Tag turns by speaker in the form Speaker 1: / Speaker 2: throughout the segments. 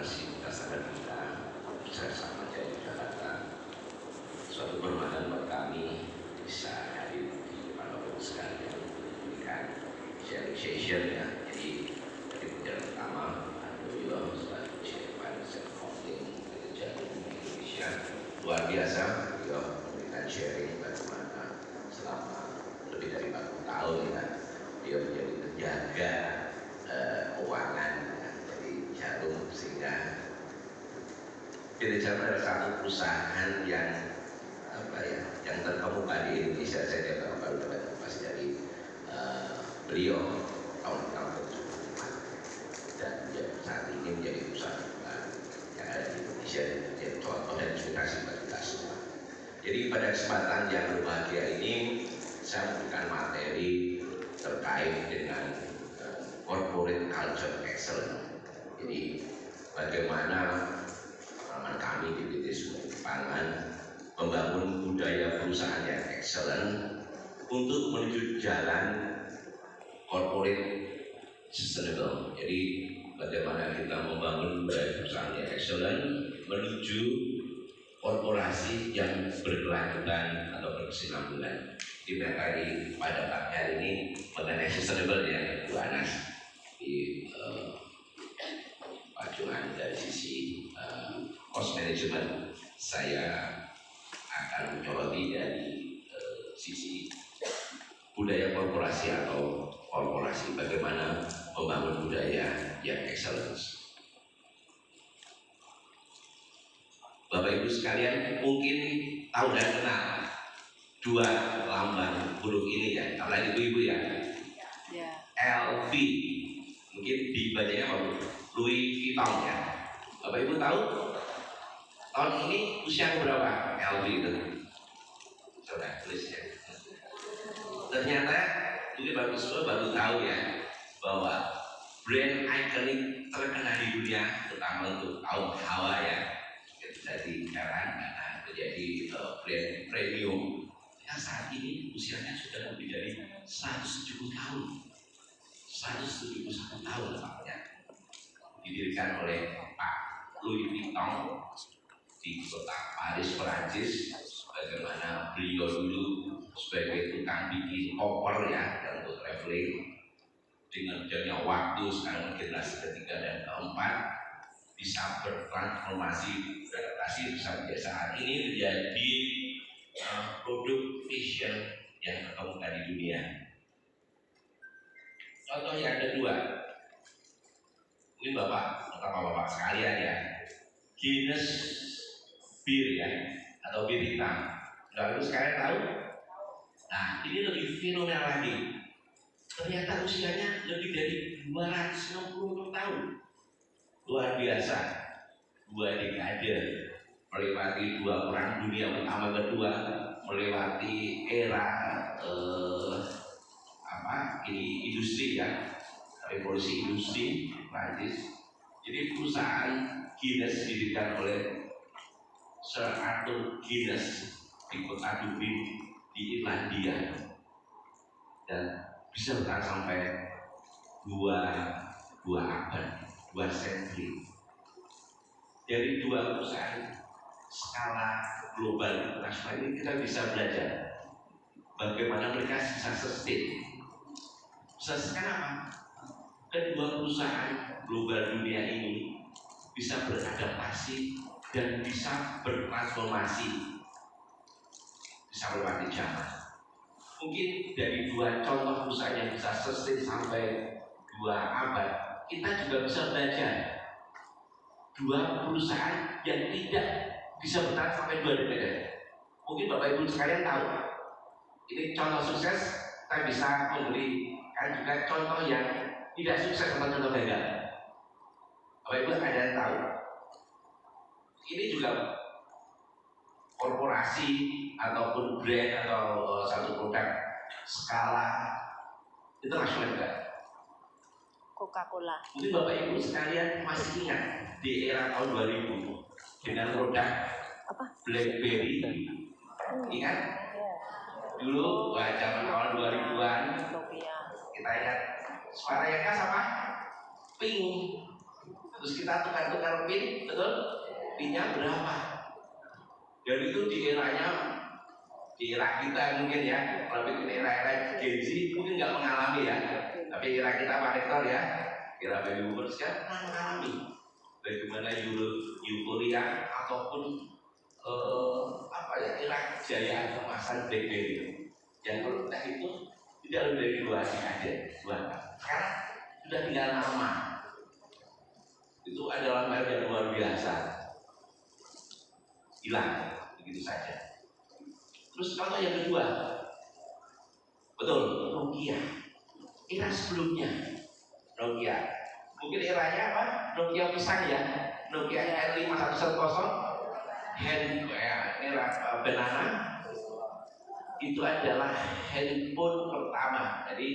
Speaker 1: Universitas Andalusia bersama dari Jakarta. Suatu kehormatan buat kami bisa hadir di depan Bapak sekalian memberikan sharing session ya. Jadi dari pembicara pertama beliau sebagai Chairman Holding Jarum Indonesia, luar biasa beliau memberikan sharing bagaimana selama lebih dari 40 tahun ya dia menjadi penjaga keuangan ya, dari Jarum, sehingga Jarum adalah satu perusahaan yang yang terkemuka di Indonesia. Saya baru dapat informasi dari beliau tahun 1975 dan saat ini menjadi perusahaan yang ada di Indonesia dan menjadi contoh dan inspirasi bagi kita semua. Jadi pada kesempatan yang berbahagia ini saya memberikan materi terkait dengan corporate culture excellence. Jadi bagaimana pengalaman kami di PT Sungai Pangan membangun budaya perusahaan yang excellent untuk menuju jalan corporate sustainable. Jadi bagaimana kita membangun budaya perusahaan yang excellent menuju korporasi yang berkelanjutan atau berkesinambungan. Di materi pada pagi hari ini mengenai sustainable ya Bu Anas di pacuan dari sisi cost management. Saya akan menyoroti dari sisi budaya korporasi atau korporasi, bagaimana membangun budaya yang excellence. Bapak Ibu sekalian mungkin tahu dan kenal dua lambang huruf ini ya, apalagi ibu-ibu ya. LV, mungkin dibacanya apa? Louis Vuitton ya. Bapak Ibu tahu tahun ini usia berapa LV itu? Coba tulis ya. Ternyata ini baru tahu ya bahwa brand ikonik terkenal di dunia, terutama untuk kaum hawa ya, jadi heran karena menjadi brand premium. Ya, saat ini usianya sudah lebih dari 170 tahun, 171 tahun namanya. Didirikan oleh Pak Louis Vuitton di kota Paris, Perancis. Bagaimana beliau dulu sebagai tukang bikin koper ya dan untuk traveling, dengan berjalannya waktu sekarang generasi ketiga dan keempat bisa bertransformasi, beradaptasi, bisa menjadi saat ini menjadi produk fashion yang terkemuka di dunia. Contoh yang kedua, ini bapak sekalian ya, Guinness Beer ya, atau bir hitam. Lalu sekalian tahu? Nah, ini lebih fenomenal lagi. Ternyata usianya lebih dari 260 tahun. Luar biasa. 2 dekade melewati 2 perang dunia pertama kedua, melewati era industri ya, revolusi industri Prancis. Jadi perusahaan Guinness didirikan oleh Sir Arthur Guinness di kota Dublin di Irlandia dan bisa bertahan sampai 2 abad, 2 century. Dari 2 perusahaan skala global internasional ini kita bisa belajar bagaimana mereka bisa sustain. Kenapa? Kedua perusahaan global dunia ini bisa beradaptasi dan bisa bertransformasi, bisa melewati zaman. Mungkin dari 2 contoh perusahaan yang bisa sustain sampai 2 abad, kita juga bisa belajar 2 perusahaan yang tidak bisa bertahan sampai 2 dekade. Mungkin Bapak Ibu sekalian tahu, ini contoh sukses, kita bisa memberikan juga contoh yang tidak sukses atau contoh gagal. Bapak Ibu ada yang tahu? Ini juga korporasi ataupun brand atau satu produk skala internasional juga.
Speaker 2: Coca-Cola.
Speaker 1: Mungkin Bapak Ibu sekalian masih ingat di era tahun 2000 dengan produk BlackBerry. Ingat? Dulu zaman awal 2000-an kita ingat suara yang khas apa? Pink. Terus kita tukar-tukar pin, betul? Pinnya berapa? Dan itu di era kita mungkin ya, kalau itu era Gen Z mungkin nggak mengalami ya, tapi era kita Pak Rektor ya, era baby boomers kan pernah mengalami bagaimana euforia ataupun era kejayaan kemasan BlackBerry yang kalau kita itu tidak lebih dari 2 dekade, sekarang sudah tinggal nama. Itu adalah merek yang luar biasa, hilang begitu saja. Terus kalau yang kedua, betul, Nokia. Era sebelumnya Nokia, mungkin eranya apa? Nokia pisang ya, Nokia N5110, era banana. Itu adalah handphone pertama. Jadi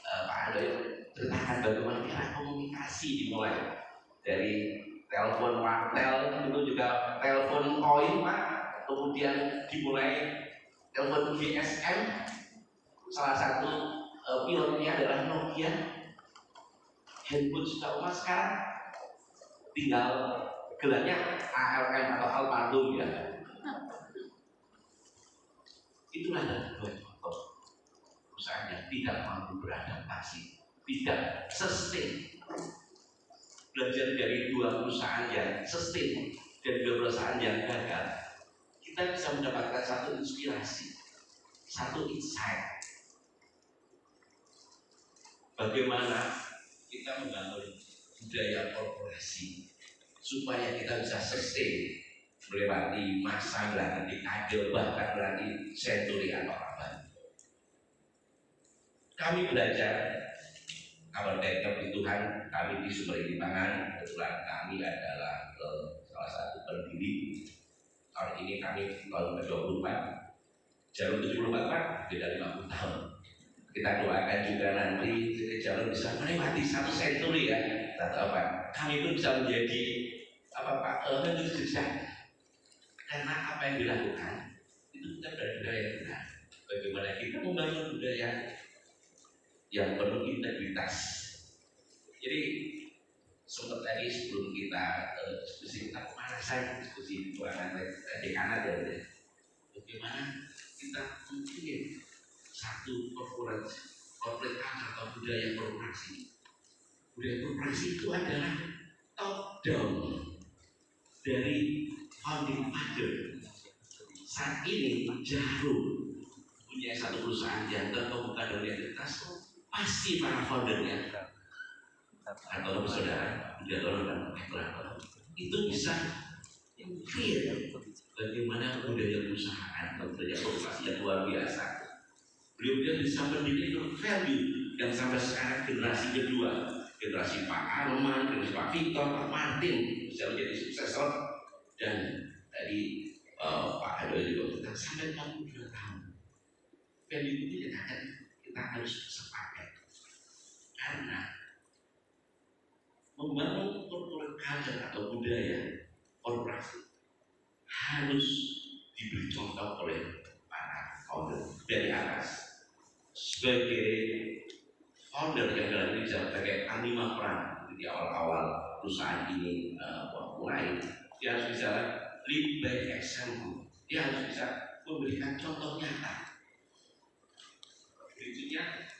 Speaker 1: Pak Andoy ceritakan bagaimana cara komunikasi dimulai dari telepon wartel, itu juga telepon koin Pak, kemudian dimulai telepon GSM. Salah satu pionirnya adalah Nokia. Handphone sudah emas sekarang tinggal gelarnya ALM atau Almarhum ya. Itulah dua contoh perusahaan yang tidak mampu beradaptasi, tidak sustain. Belajar dari dua perusahaan yang sustain dan dua perusahaan yang gagal, kita bisa mendapatkan satu inspirasi, satu insight. Bagaimana kita membangun budaya korporasi supaya kita bisa sustain melewati masa melewati dekade bahkan melewati senturi atau abad. Kami belajar kalau dari kebutuhan kami di Sumber Pangan, kebetulan kami adalah salah satu pendiri. Tahun ini kami tahun ke-24, Jarum 74 Pak, beda 50 tahun. Kita doakan juga nanti Jarum bisa melewati satu senturi ya, atau apa? Kami pun bisa menjadi apa Pak? Jejak. Karena apa yang dilakukan itu kita budaya yang benar. Bagaimana kita membangun budaya yang penuh integritas. Jadi sempat tadi sebelum kita diskusi kita pemanasan diskusi keuangan dekanan ya, bagaimana kita mungkin satu corporate atau budaya korporasi. Budaya korporasi itu adalah top down dari founding father. Saat ini Jarum punya satu perusahaan yang terkemuka dari integritas, pasti para foundernya atau saudara, itu bisa clear bagaimana budaya perusahaan atau budaya korporasi yang luar biasa. Beliau bisa mendidik value yang sampai sekarang generasi kedua, generasi Pak Arman, generasi Pak Victor, Pak Martin bisa menjadi suksesor. Dan tadi Pak Adoy juga tentang sampai 42 tahun. Value itu tidak akan kita harus sepakat, karena membangun corporate culture atau budaya korporasi harus diberi contoh oleh para founder dari atas. Sebagai founder yang dalam ini bisa sebagai panglima perang di awal-awal perusahaan ini mulai, dia harus bisa lead by example. Dia harus bisa memberikan contoh nyata. Berikutnya,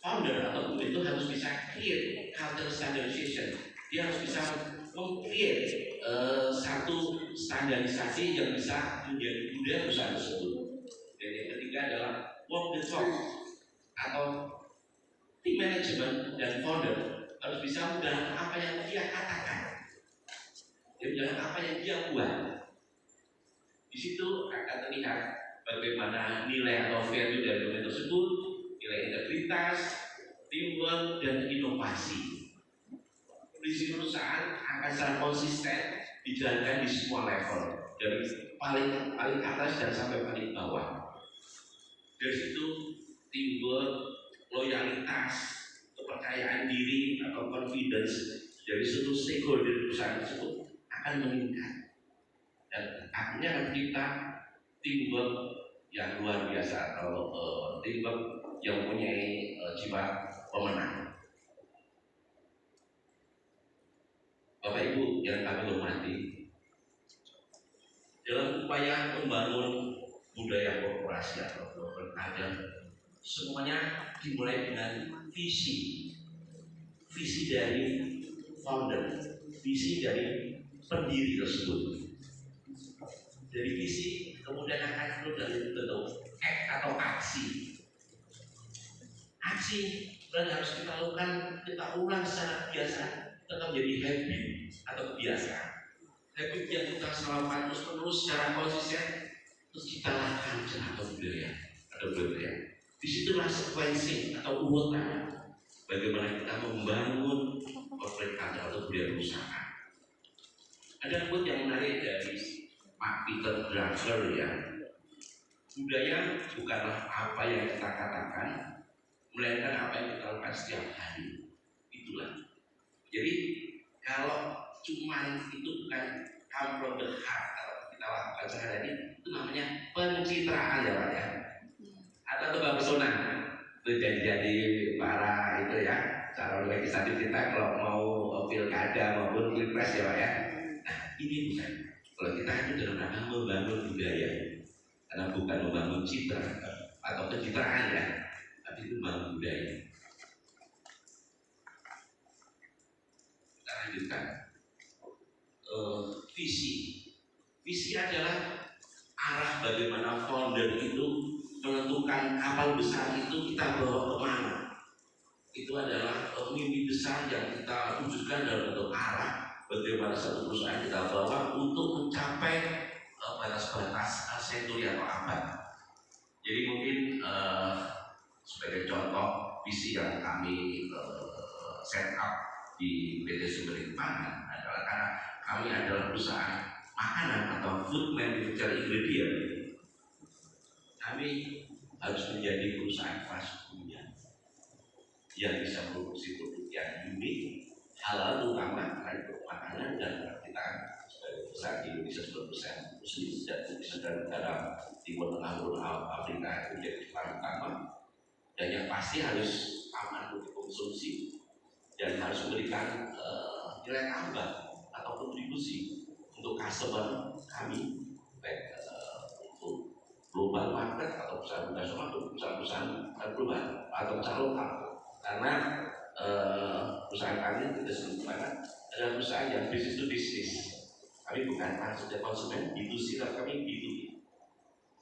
Speaker 1: founder atau itu harus bisa create culture standardization. Dia harus bisa meng-create satu standarisasi yang bisa menjadi budaya perusahaan tersebut. Dan yang ketiga adalah walk the talk, atau tim manajemen dan founder harus bisa menjalankan apa yang dia katakan, dia menjalankan apa yang dia buat. Di situ akan terlihat bagaimana nilai atau value dari domain tersebut, nilai integritas, teamwork, dan inovasi. Visi perusahaan akan secara konsisten dijalankan di semua level, dari paling atas dan sampai paling bawah. Dari situ teamwork, loyalitas, kepercayaan diri atau confidence dari seluruh stakeholder perusahaan tersebut akan meningkat. Dan akhirnya akan kita teamwork yang luar biasa atau teamwork yang mempunyai jiwa pemenang. yang kami hormati, dalam upaya membangun budaya korporasi atau corporate culture, semuanya dimulai dengan visi dari founder, visi dari pendiri tersebut. Dari visi kemudian akan keluar dari bentuk act atau aksi. Aksi dan harus kita lakukan, kita ulang secara biasa, tetap menjadi habit atau kebiasaan. Habit yang kita selalu terus secara konsisten, terus kita lakukan secara budaya. Disitulah sequencing atau urutan bagaimana kita membangun corporate culture atau budaya perusahaan. Ada quote yang menarik dari Pak Peter Drucker ya. Budaya bukanlah apa yang kita katakan, melainkan apa yang kita lakukan setiap hari. Itulah. Jadi kalau cuman itu bukan come from the heart atau kita lakukan sehari-hari, itu namanya pencitraan ya Pak ya. Atau tebak pesona. Itu jadi para itu ya calon legislatif kita kalau mau pilkada maupun pilpres ya Pak ya. Nah ini bukan. Kalau kita itu dalam rangka membangun budaya, karena bukan membangun citra atau pencitraan ya, tapi itu membangun budaya. Kita lanjutkan. Visi adalah arah bagaimana founder itu menentukan kapal besar itu kita bawa kemana. Itu adalah mimpi besar yang kita wujudkan dalam bentuk arah bagaimana satu perusahaan kita bawa untuk mencapai batas-batas senturi atau abad. Jadi mungkin sebagai contoh visi yang kami set up di PT Sumber Pangan adalah karena kami adalah perusahaan makanan atau food manufacturing ingredient. Kami harus menjadi perusahaan fast food yang bisa memproduksi produk yang unik, halal terutama untuk makanan, dan kita sebagai perusahaan di Indonesia 10% muslim dan Indonesia dan negara Timur Tengah Afrika itu menjadi peran utama, dan yang pasti harus aman untuk konsumsi dan harus memberikan nilai tambah atau kontribusi untuk customer kami, baik untuk global market atau perusahaan nasional atau perusahaan global atau perusahaan lokal. Karena perusahaan kami tidak sebenarnya adalah perusahaan yang bisnis to bisnis. Kami bukan maksudnya konsumen B2C, tapi kami B2B.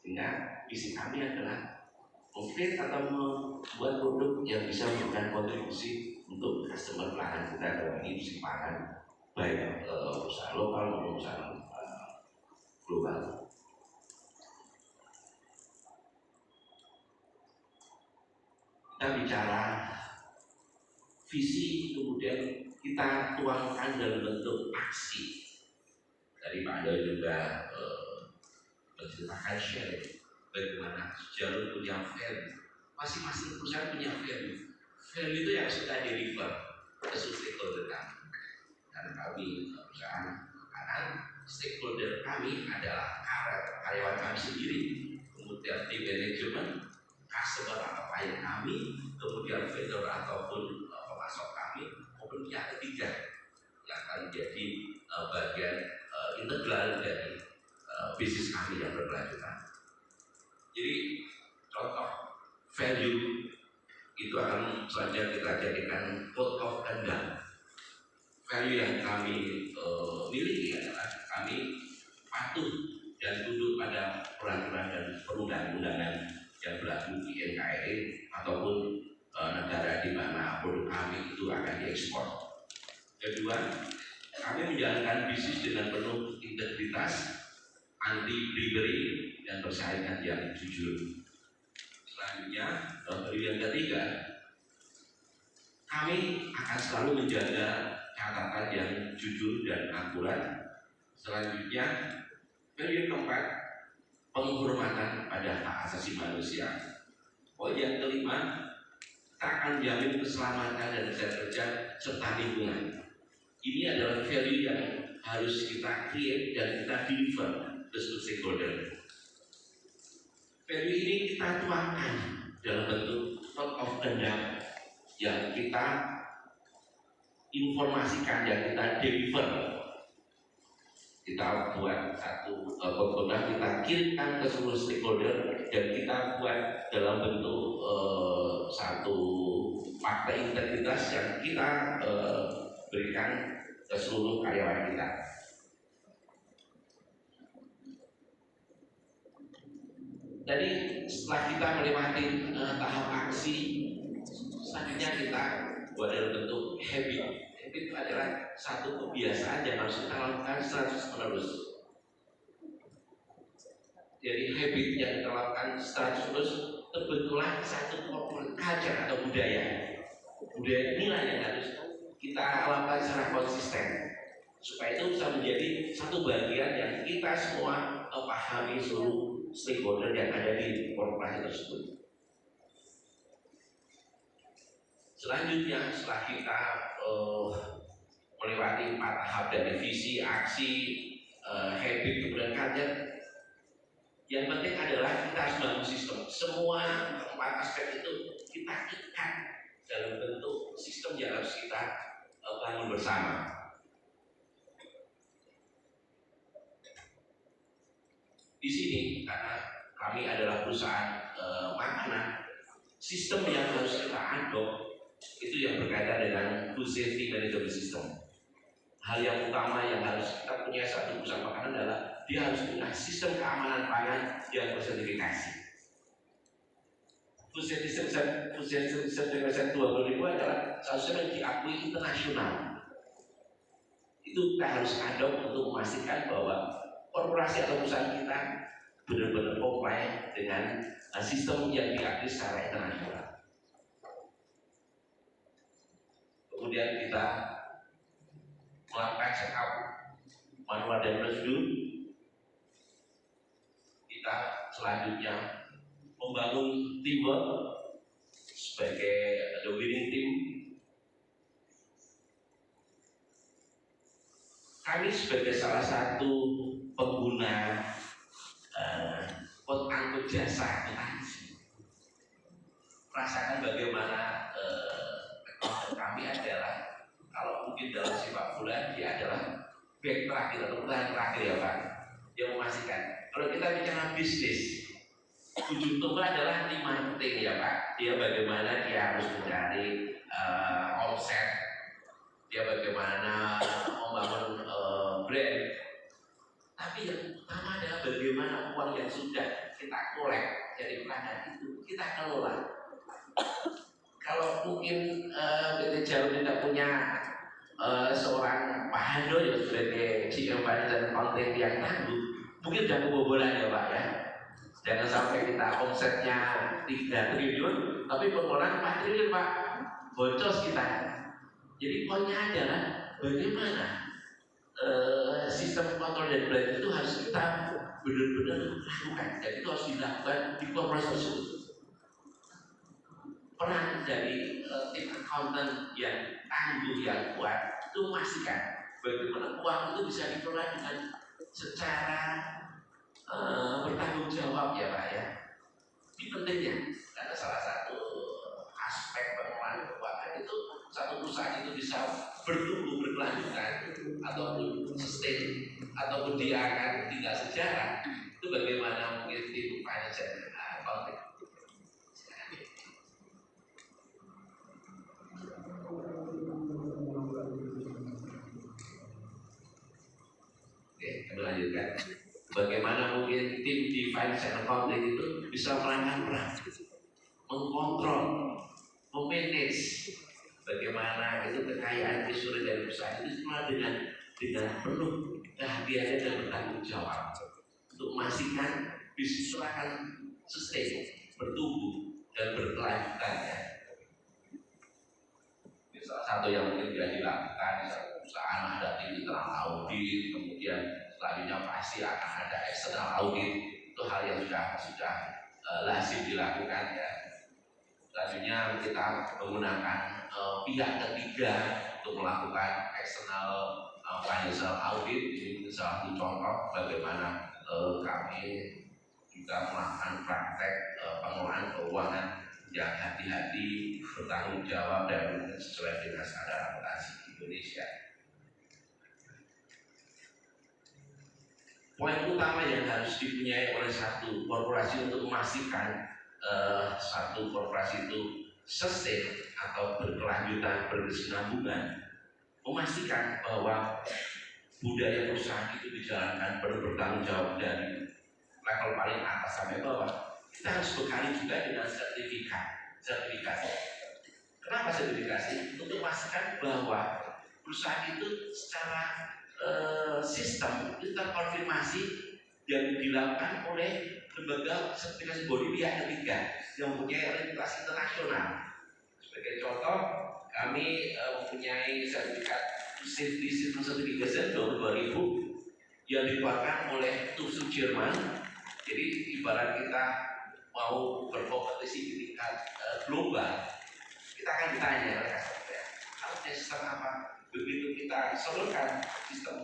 Speaker 1: Sehingga visi kami adalah mengkreat atau membuat produk yang bisa memberikan kontribusi untuk customer pelanggan kita dalam industri pangan, baik perusahaan lokal maupun perusahaan global. Kita bicara visi, kemudian kita tuangkan dalam bentuk aksi. Tadi Pak Ando juga menceritakan share bagaimana jalur punya value. Masing-masing perusahaan punya value. Value itu yang sudah deliver ke stakeholder kami. Dan kami perusahaan makanan, stakeholder kami adalah karyawan kami sendiri, kemudian tim manajemen, customer atau klien kami, kemudian vendor ataupun pemasok kami, maupun pihak ketiga yang akan menjadi bagian integral dari bisnis kami yang berkelanjutan. Jadi contoh value itu akan saja kita jadikan code of conduct. Value yang kami miliki adalah kami patuh dan tunduk pada peraturan dan perundang-undangan yang berlaku di NKRI ataupun negara di mana produk kami itu akan diekspor. Kedua, kami menjalankan bisnis dengan penuh integritas, anti bribery dan persaingan yang jujur. Selanjutnya, yang ketiga, kami akan selalu menjaga catatan yang jujur dan akurat. Selanjutnya, yang keempat, penghormatan pada hak asasi manusia. Poin yang kelima, kita akan jamin keselamatan dan kerja serta lingkungan. Ini adalah value yang harus kita create dan kita deliver ke stakeholder. Value ini kita tuangkan dalam bentuk code of conduct yang kita informasikan, yang kita deliver kita buat satu pokoknya kita kirimkan ke seluruh stakeholder dan kita buat dalam bentuk satu fakta integritas yang kita berikan ke seluruh karyawan kita. Jadi setelah kita melewati tahap aksi, selanjutnya kita buat dalam bentuk habit. Habit itu adalah satu kebiasaan yang harus kita lakukan terus-menerus. Jadi habit yang kita lakukan terus-menerus terbentuklah satu culture atau budaya. Budaya inilah yang harus kita lakukan secara konsisten supaya itu bisa menjadi satu bagian yang kita semua pahami seluruh stakeholder yang ada di korporasi tersebut. Selanjutnya setelah kita melewati 4 tahap dari visi, aksi, habit, kemudian culture, yang penting adalah kita harus bangun sistem. Semua 4 aspek itu kita ikat dalam bentuk sistem yang harus kita bangun bersama. Di sini karena kami adalah perusahaan makanan, sistem yang harus kita adopt itu yang berkaitan dengan food safety management system. Hal yang utama yang harus kita punya satu perusahaan makanan adalah dia harus punya sistem keamanan pangan yang bersertifikasi. Food safety certification 2000 adalah satu sistem yang diakui internasional. Itu kita harus adopt untuk memastikan bahwa korporasi atau perusahaan kita benar-benar comply dengan sistem yang diakui secara internasional. Kemudian kita melakukan check up manual dan prosedur. Kita selanjutnya membangun teamwork sebagai the winning team. Kami sebagai salah satu pengguna quote-unquote jasa akuntansi merasakan bagaimana kami adalah, kalau mungkin dalam sepak bola dia adalah back terakhir atau pelan terakhir ya Pak, yang memastikan. Kalau kita bicara bisnis, ujung tombak adalah di marketing ya Pak. Dia bagaimana dia harus mencari omset, dia bagaimana membangun brand. Tapi yang utama adalah bagaimana uang yang sudah kita kolek dari pelanggan itu kita kelola. Kalau mungkin PT Jarum tidak punya seorang Pak Hando ya sebagai CEO dan konten yang tangguh, mungkin sudah kebobolan ya Pak ya. Jangan sampai kita omsetnya 3 triliun, tapi pengelolaan 4 triliun Pak, boncos kita. Jadi poinnya adalah bagaimana sistem kontrol dan brand itu harus kita benar-benar lakukan, dan itu harus dilakukan di korporasi tersebut. Peran dari tim accountant yang tangguh, yang kuat itu memastikan bagaimana uang itu bisa dikelola dengan secara bertanggung jawab ya Pak ya. Ini pentingnya karena salah satu aspek pengelolaan keuangan itu satu perusahaan itu bisa bertumbuh berkelanjutan ataupun sustain ataupun dia akan tinggal sejarah, itu bagaimana mungkin tim financial accounting. Oke, kami lanjutkan. Bagaimana mungkin tim di financial accounting itu bisa merancang peran, mengkontrol, memanage bagaimana itu kekayaan visual dari perusahaan itu semua dengan penuh kehati-hatian dan bertanggung jawab untuk memastikan bisnis itu akan sustain, bertumbuh dan berkelanjutan ya. Ini salah satu yang mungkin tidak dilakukan di satu perusahaan, ada tim internal audit, kemudian selanjutnya pasti akan ada external audit. Itu hal yang sudah lazim dilakukan ya. Selanjutnya kita menggunakan pihak ketiga untuk melakukan external financial audit. Ini salah satu contoh bagaimana kami juga melakukan praktek pengelolaan keuangan yang hati-hati, bertanggung jawab dan sesuai dengan standar akuntansi Indonesia. poin utama yang harus dipunyai oleh satu korporasi untuk memastikan satu korporasi itu sustain atau berkelanjutan, berkesinambungan, memastikan bahwa budaya perusahaan itu dijalankan bertanggung jawab dari level paling atas sampai bawah. Kita harus bekali juga dengan sertifikasi. Kenapa sertifikasi? Untuk memastikan bahwa perusahaan itu secara sistem itu terkonfirmasi yang dilakukan oleh lembaga sertifikasi body pihak ketiga yang mempunyai reputasi internasional. Sebagai contoh, kami mempunyai sertifikat Safety System Certification tahun 2000 yang dikeluarkan oleh TÜV Jerman. Jadi ibarat kita mau berkompetisi di tingkat global, kita akan ditanya oleh customer, kamu punya sistem apa? Begitu kita seluruhkan sistem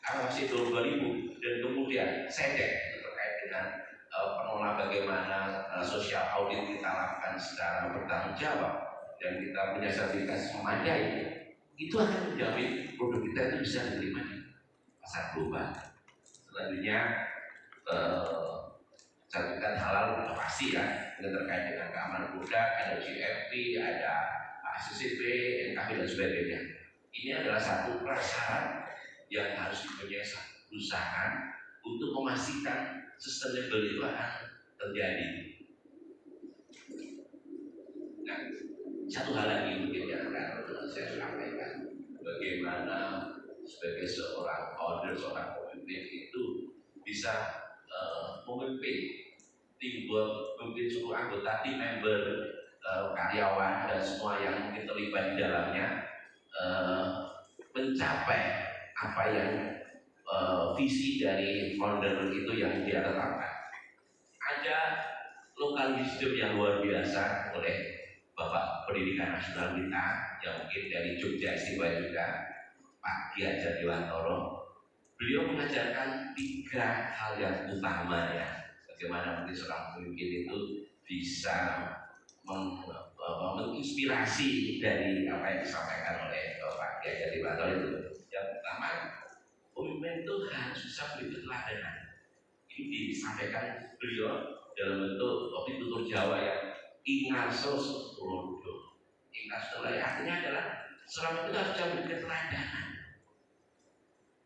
Speaker 1: awasi tahun 2000 dan kemudian SEDEC itu terkait dengan pengelola bagaimana sosial audit kita lakukan secara bertanggung jawab dan kita punya sertifikasi memadai, itu akan menjamin produk kita itu bisa diterima di pasar global. Selanjutnya sertifikat halal pasti ya, yang terkait dengan keamanan produk, ada GMP, ada ACCP, NKB dan sebagainya. Ini adalah satu prasyarat yang harus dipunyai perusahaan untuk memastikan sustainable itu akan terjadi. Nah, satu hal lagi mungkin yang akan saya sampaikan, bagaimana sebagai seorang founder, seorang pemimpin itu bisa memimpin teamwork, memimpin seluruh anggota tim member, karyawan dan semua yang mungkin terlibat di dalamnya mencapai apa yang visi dari founder itu yang dia tetapkan. Ada local wisdom yang luar biasa oleh Bapak Pendidikan Nasional kita yang mungkin dari Jogja Istimewa juga, Pak Ki Hajar Dewantoro. Beliau mengajarkan 3 hal yang utama ya, bagaimana mungkin seorang pemimpin itu bisa menginspirasi dari apa yang disampaikan oleh Pak Ki Hajar Dewantoro itu. Yang pertama, pemimpin itu harus bisa beri keteladanan. Ini disampaikan beliau dalam bentuk kopi tutur Jawa yang ingarso surodo. Ingarso artinya adalah seorang itu harus bisa beri keteladanan.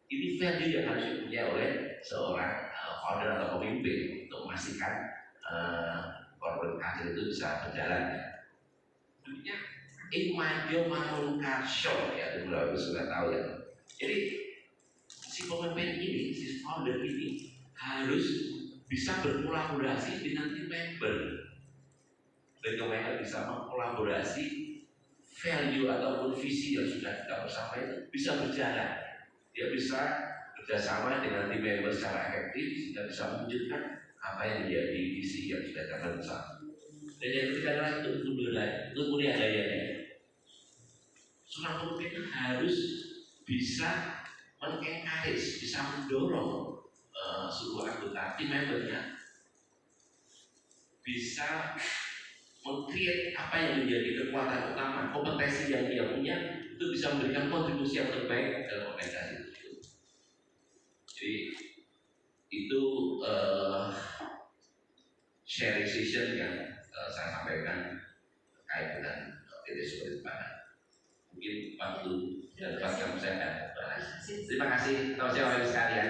Speaker 1: Ini value yang harus dipunyai oleh seorang founder atau pemimpin untuk memastikan corporate culture itu bisa berjalan. Tentunya Imajo Mangun Karsyo ya, itu sudah tahu ya. Jadi si pemimpin ini, si founder ini harus bisa berkolaborasi dengan tim member. Bagaimana bisa mengkolaborasi value ataupun visi yang sudah kita bersama itu bisa berjalan. Dia bisa kerjasama dengan tim member secara efektif sehingga bisa mewujudkan apa yang menjadi visi yang sudah kita bersama. Dan yang ketiga adalah untuk mulia dayanya. Seorang pemimpin harus bisa mengencourage, bisa mendorong seluruh anggota tim membernya bisa meng-create apa yang menjadi kekuatan utama, kompetensi yang dia punya itu bisa memberikan kontribusi yang terbaik dalam organisasi itu. Jadi itu sharing session yang saya sampaikan terkait dengan PT Sumber Pangan. Mungkin waktu dan tempat kami saya. Terima kasih teman-teman sekalian.